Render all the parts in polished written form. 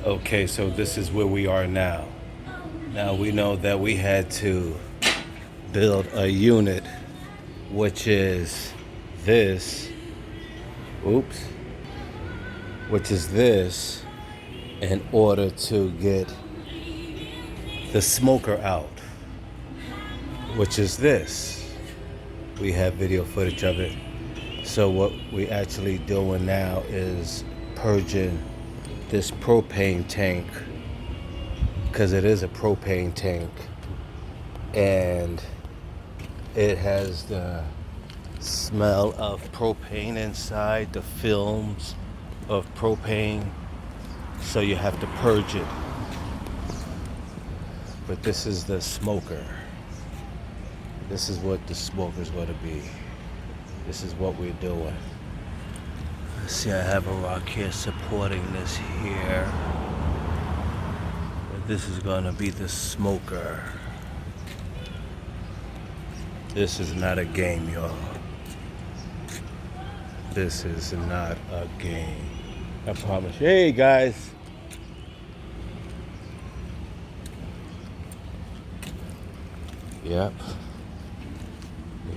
Okay, so this is where we are now. Now we know that we had to build a unit, which is this, oops, which is this, in order to get the smoker out, which is this. We have video footage of it. So what we actually doing now is purging this propane tank, because it is a propane tank, and it has the smell of propane inside, the films of propane, so you have to purge it. But this is the smoker. This is what the smoker's going to be. This is what we're doing. Let's see, I have a rock here supporting this here. But this is going to be the smoker. This is not a game, y'all. This is not a game. I promise you. Hey, guys. Yep.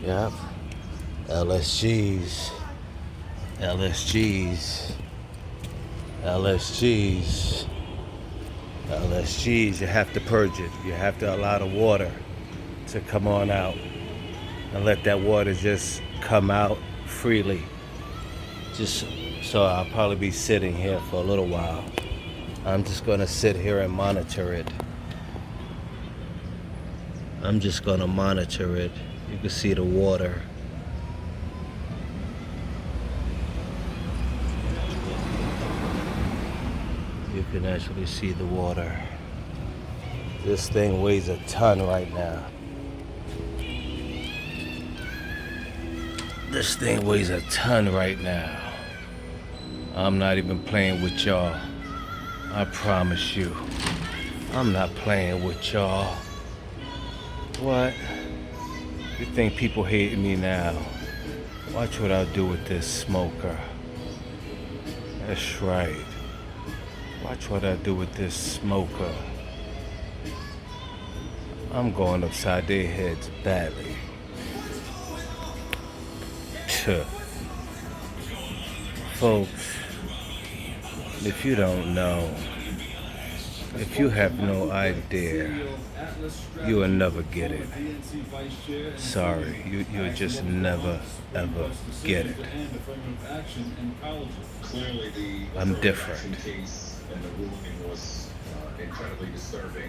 LSGs. You have to purge it. You have to allow the water to come on out and let that water just come out freely. Just so I'll probably be sitting here for a little while. I'm just gonna sit here and monitor it. I'm just gonna monitor it. You can see the water. You can actually see the water. This thing weighs a ton right now. This thing weighs a ton right now. I'm not even playing with y'all. I promise you. I'm not playing with y'all. What? You think people hate me now? Watch what I'll do with this smoker. That's right. Watch what I do with this smoker. I'm going upside their heads badly. Folks, if you don't know, if you have no idea, you will never get it. Sorry, you'll just never, ever get it. I'm different. And the ruling was incredibly disturbing.